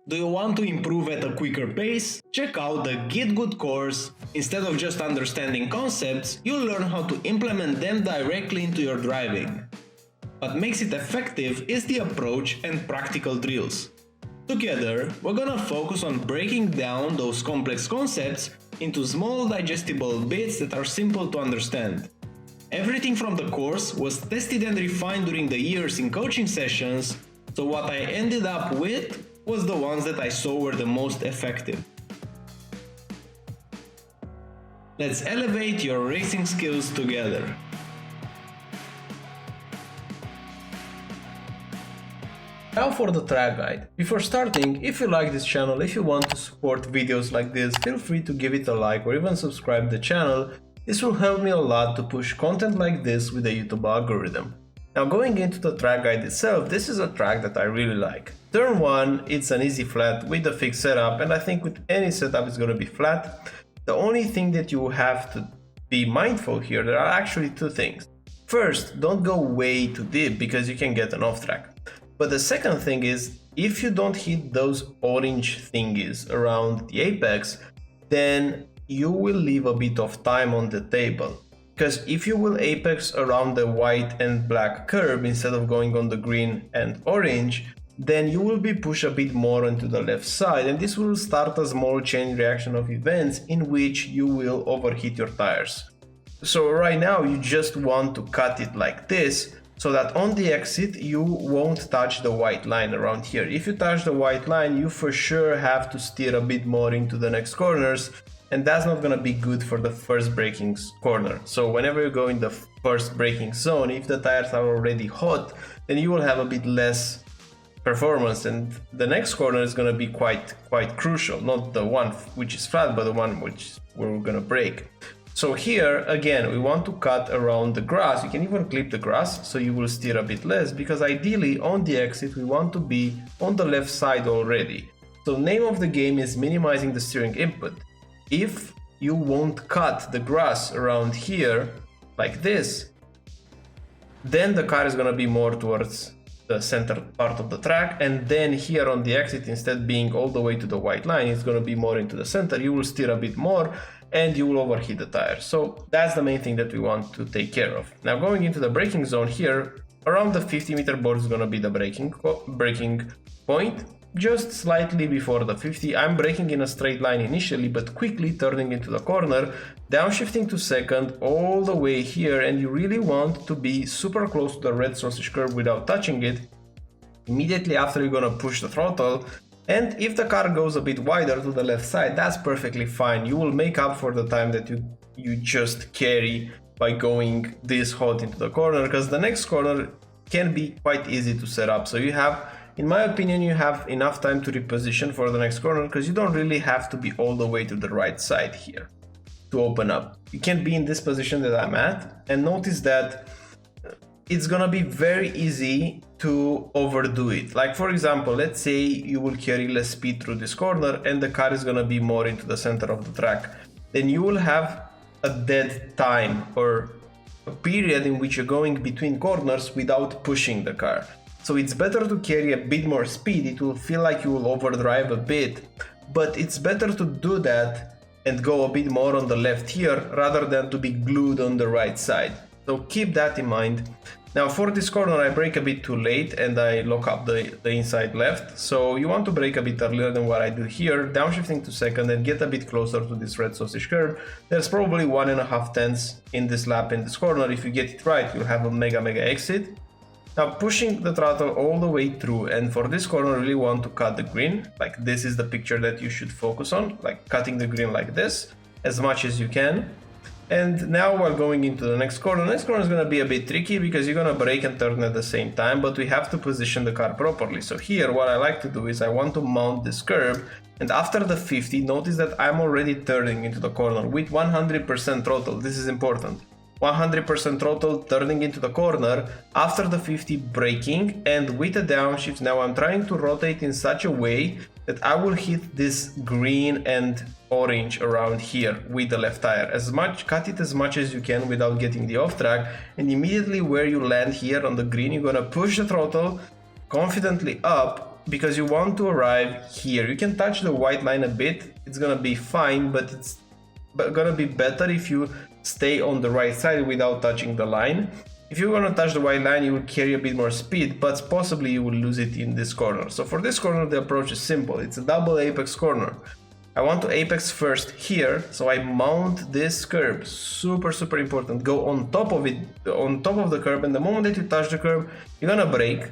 Do you want to improve at a quicker pace? Check out the GitGud Course. Instead of just understanding concepts, you'll learn how to implement them directly into your driving. What makes it effective is the approach and practical drills. Together, we're gonna focus on breaking down those complex concepts into small digestible bits that are simple to understand. Everything from the course was tested and refined during the years in coaching sessions, so what I ended up with was the ones that I saw were the most effective. Let's elevate your racing skills together. Now for the track guide. Before starting, if you like this channel, if you want to support videos like this, feel free to give it a like or even subscribe to the channel. This will help me a lot to push content like this with the YouTube algorithm. Now going into the track guide itself, this is a track that I really like. Turn 1, it's an easy flat with a fixed setup, and I think with any setup it's going to be flat. The only thing that you have to be mindful here, there are actually two things. First, don't go way too deep because you can get an off track. But the second thing is, if you don't hit those orange thingies around the apex, then you will leave a bit of time on the table. Because if you will apex around the white and black curb instead of going on the green and orange, then you will be pushed a bit more onto the left side, and this will start a small chain reaction of events in which you will overheat your tires. So right now you just want to cut it like this, so that on the exit you won't touch the white line around here. If you touch the white line, you for sure have to steer a bit more into the next corners, and that's not gonna be good for the first braking corner. So whenever you go in the first braking zone, if the tires are already hot, then you will have a bit less performance, and the next corner is gonna be quite crucial. Not the one which is flat, but the one which we're gonna brake. So here, again, we want to cut around the grass. You can even clip the grass, so you will steer a bit less, because ideally on the exit we want to be on the left side already. So name of the game is minimizing the steering input. If you won't cut the grass around here like this, then the car is going to be more towards the center part of the track, and then here on the exit, instead being all the way to the white line, it's going to be more into the center. You will steer a bit more and you will overheat the tires. So that's the main thing that we want to take care of. Now going into the braking zone here, around the 50-meter board is going to be the braking point. Just slightly before the 50, I'm braking in a straight line initially, but quickly turning into the corner, downshifting to second all the way here, and you really want to be super close to the red sausage curve without touching it. Immediately after, you're gonna push the throttle, and if the car goes a bit wider to the left side, that's perfectly fine. You will make up for the time that you just carry by going this hot into the corner, because the next corner can be quite easy to set up. So you have, in my opinion, you have enough time to reposition for the next corner, because you don't really have to be all the way to the right side here to open up. You can be in this position that I'm at, and notice that it's gonna be very easy to overdo it. Like for example, let's say you will carry less speed through this corner and the car is gonna be more into the center of the track. Then you will have a dead time, or a period in which you're going between corners without pushing the car. So it's better to carry a bit more speed. It will feel like you will overdrive a bit, but it's better to do that and go a bit more on the left here rather than to be glued on the right side. So keep that in mind. Now for this corner I brake a bit too late and I lock up the inside left. So you want to brake a bit earlier than what I do here, downshifting to second and get a bit closer to this red sausage curve. There's probably 1.5 tenths in this lap in this corner. If you get it right, you'll have a mega exit. Now pushing the throttle all the way through, and for this corner you really want to cut the green. Like this is the picture that you should focus on, like cutting the green like this as much as you can. And now we're going into the next corner. The next corner is going to be a bit tricky because you're going to brake and turn at the same time, but we have to position the car properly. So here what I like to do is I want to mount this curb, and after the 50, notice that I'm already turning into the corner with 100% throttle. This is important. 100% throttle, turning into the corner, after the 50 braking, and with a downshift now I'm trying to rotate in such a way that I will hit this green and orange around here with the left tire. Cut it as much as you can without getting the off track, and immediately where you land here on the green, you're gonna push the throttle confidently up, because you want to arrive here. You can touch the white line a bit, it's gonna be fine, but it's gonna be better if you stay on the right side without touching the line. If you're gonna touch the white line, you will carry a bit more speed, but possibly you will lose it in this corner. So for this corner, the approach is simple. It's a double apex corner. I want to apex first here, so I mount this curb. Super important. Go on top of it, on top of the curb, and the moment that you touch the curb, you're gonna brake.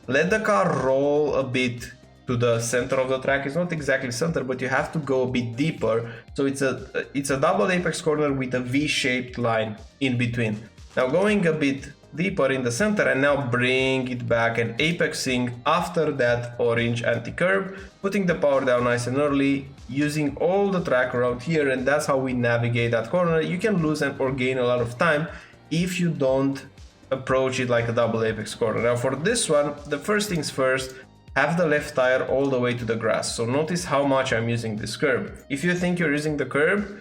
Let the car roll a bit to the center of the track. It's not exactly center, but you have to go a bit deeper. So it's a double apex corner with a V-shaped line in between. Now going a bit deeper in the center and now bring it back and apexing after that orange anti-curb, putting the power down nice and early, using all the track around here, and that's how we navigate that corner. You can lose or gain a lot of time if you don't approach it like a double apex corner. Now for this one, the first things first, have the left tire all the way to the grass. So notice how much I'm using this curb. If you think you're using the curb,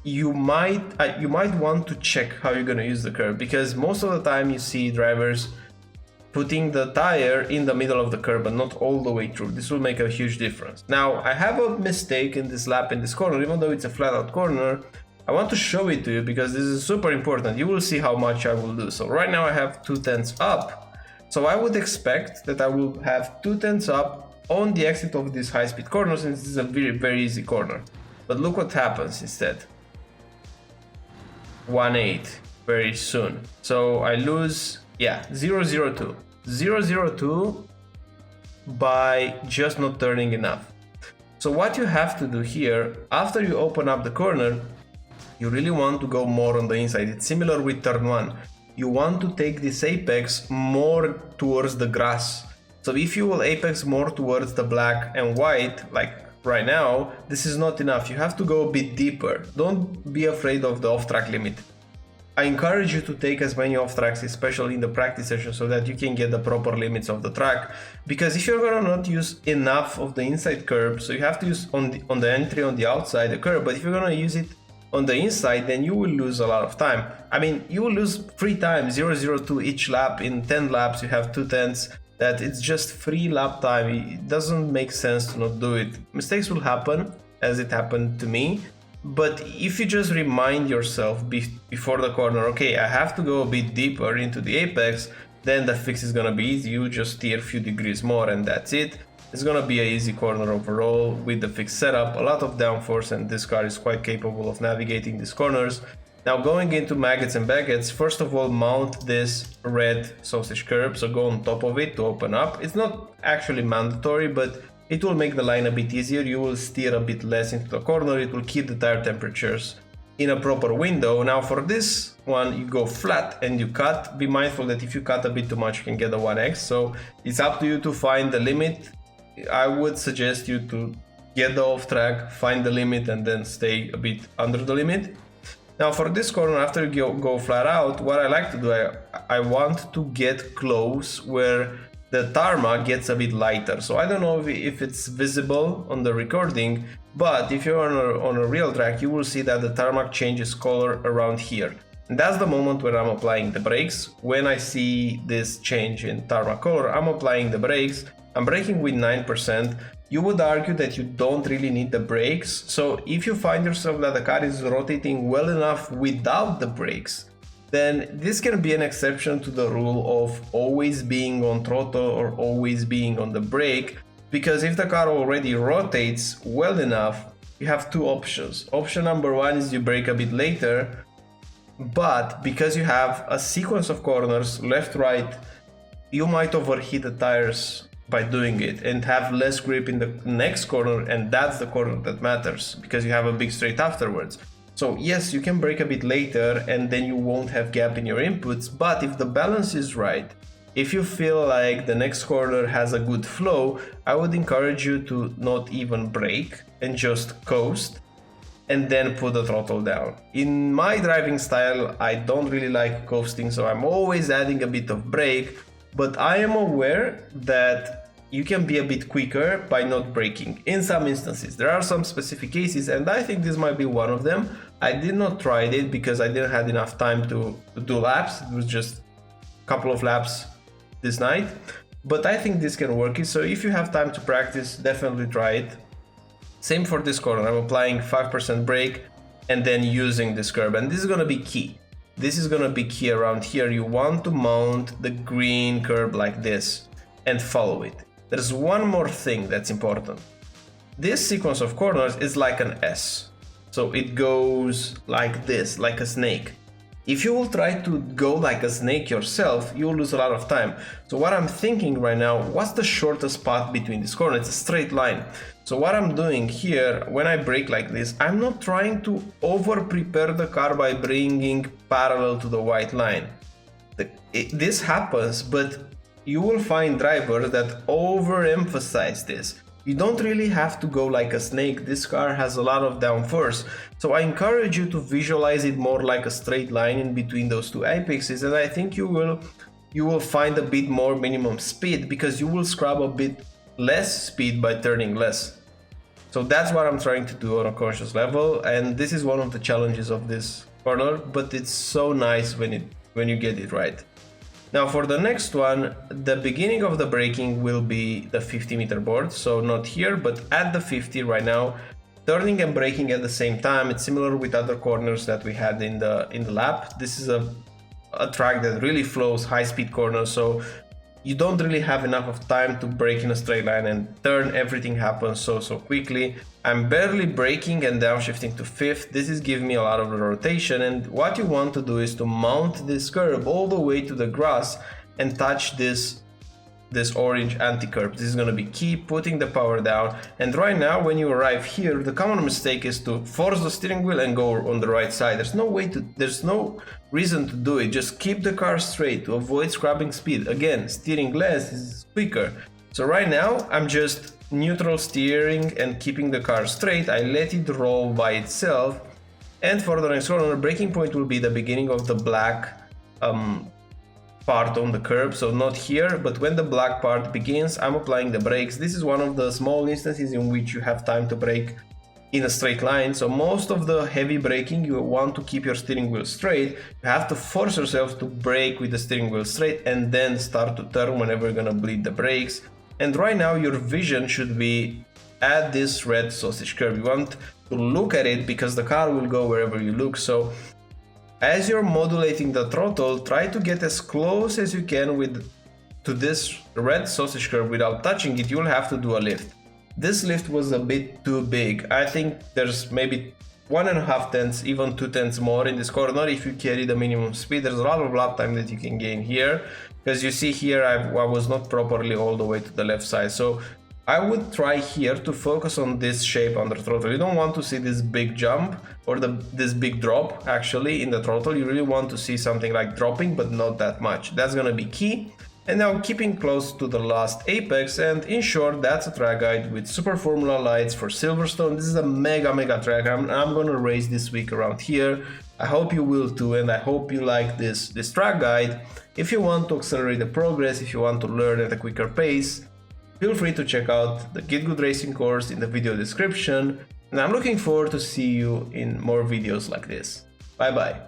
you might want to check how you're going to use the curb, because most of the time you see drivers putting the tire in the middle of the curb and not all the way through. This will make a huge difference. Now I have a mistake in this lap in this corner. Even though it's a flat out corner, I want to show it to you because this is super important. You will see how much I will do. So right now I have 2/10 up, so I would expect that I will have 2/10 up on the exit of this high speed corner, since this is a very easy corner. But look what happens instead. 1.8 very soon. So I lose, 0.02. 0.02 by just not turning enough. So what you have to do here, after you open up the corner, you really want to go more on the inside. It's similar with turn 1. You want to take this apex more towards the grass. So if you will apex more towards the black and white, like right now, this is not enough. You have to go a bit deeper. Don't be afraid of the off-track limit. I encourage you to take as many off-tracks, especially in the practice session, so that you can get the proper limits of the track. Because if you're gonna not use enough of the inside curb, so you have to use on the entry on the outside the curb, but if you're gonna use it on the inside, then you will lose a lot of time. I mean, you will lose free time, 0.02 each lap. In 10 laps you have 2/10. That it's just free lap time. It doesn't make sense to not do it. Mistakes will happen, as it happened to me, but if you just remind yourself before the corner, okay, I have to go a bit deeper into the apex, then the fix is gonna be easy. You just steer a few degrees more and that's it. It's gonna be an easy corner overall with the fixed setup, a lot of downforce, and this car is quite capable of navigating these corners. Now going into maggots and baguettes, first of all mount this red sausage curb, so go on top of it to open up. It's not actually mandatory, but it will make the line a bit easier. You will steer a bit less into the corner, it will keep the tire temperatures in a proper window. Now for this one, you go flat and you cut. Be mindful that if you cut a bit too much, you can get a 1x, so it's up to you to find the limit. I would suggest you to get the off track, find the limit, and then stay a bit under the limit. Now for this corner, after you go flat out, what I like to do, I want to get close where the tarmac gets a bit lighter. So I don't know if it's visible on the recording, but if you're on a real track, you will see that the tarmac changes color around here. And that's the moment where I'm applying the brakes. When I see this change in tarmac color, I'm applying the brakes. I'm braking with 9%. You would argue that you don't really need the brakes. So if you find yourself that the car is rotating well enough without the brakes, then this can be an exception to the rule of always being on throttle or always being on the brake. Because if the car already rotates well enough, you have two options. Option number one is you brake a bit later, but because you have a sequence of corners, left, right, you might overheat the tires by doing it and have less grip in the next corner, and that's the corner that matters because you have a big straight afterwards. So yes, you can brake a bit later and then you won't have gap in your inputs, but if the balance is right, if you feel like the next corner has a good flow, I would encourage you to not even brake and just coast and then put the throttle down. In my driving style, I don't really like coasting, so I'm always adding a bit of brake. But I am aware that you can be a bit quicker by not braking in some instances. There are some specific cases, and I think this might be one of them. I did not try it because I didn't have enough time to do laps. It was just a couple of laps this night. but I think this can work. So if you have time to practice, definitely try it. Same for this corner, I'm applying 5% brake and then using this curb, and this is gonna be key. This is gonna be key around here. You want to mount the green curb like this and follow it. There's one more thing that's important. This sequence of corners is like an S. So it goes like this, like a snake. If you will try to go like a snake yourself, you will lose a lot of time. So what I'm thinking right now, what's the shortest path between this corner? It's a straight line. So what I'm doing here, when I brake like this, I'm not trying to over prepare the car by bringing parallel to the white line. This happens, but you will find drivers that overemphasize this. You don't really have to go like a snake. This car has a lot of downforce. So I encourage you to visualize it more like a straight line in between those two apexes, and I think you will find a bit more minimum speed because you will scrub a bit less speed by turning less. So that's what I'm trying to do on a conscious level, and this is one of the challenges of this corner, but it's so nice when you get it right. Now for the next one, the beginning of the braking will be the 50-meter board, so not here, but at the 50 right now, turning and braking at the same time. It's similar with other corners that we had in the lap. This is a track that really flows high-speed corners, so you don't really have enough of time to brake in a straight line and turn. Everything happens so quickly. I'm barely braking and downshifting to 5th. This is giving me a lot of rotation, and what you want to do is to mount this curb all the way to the grass and touch this orange anti-curb. This is going to be key, putting the power down. And right now when you arrive here, the common mistake is to force the steering wheel and go on the right side. There's no reason to do it. Just keep the car straight to avoid scrubbing speed. Again, steering less is quicker. So right now I'm just neutral steering and keeping the car straight. I let it roll by itself, and for the next corner, braking point will be the beginning of the black part on the curb, so not here, but when the black part begins, I'm applying the brakes. This is one of the small instances in which you have time to brake in a straight line. So most of the heavy braking, you want to keep your steering wheel straight. You have to force yourself to brake with the steering wheel straight and then start to turn whenever you're gonna bleed the brakes. And right now your vision should be at this red sausage curb. You want to look at it because the car will go wherever you look. So as you're modulating the throttle, try to get as close as you can to this red sausage curb without touching it. You'll have to do a lift. This lift was a bit too big. I think there's maybe 1.5 tenths, even 2 tenths more in this corner if you carry the minimum speed. There's a lot of lap time that you can gain here, because you see here I was not properly all the way to the left side. So I would try here to focus on this shape under throttle. You don't want to see this big jump or this big drop actually in the throttle. You really want to see something like dropping, but not that much. That's gonna be key. And now keeping close to the last apex, and in short, that's a track guide with Super Formula lights for Silverstone. This is a mega track. I'm gonna race this week around here. I hope you will too, and I hope you like this track guide. If you want to accelerate the progress, if you want to learn at a quicker pace, feel free to check out the GitGud Racing course in the video description, and I'm looking forward to see you in more videos like this. Bye bye.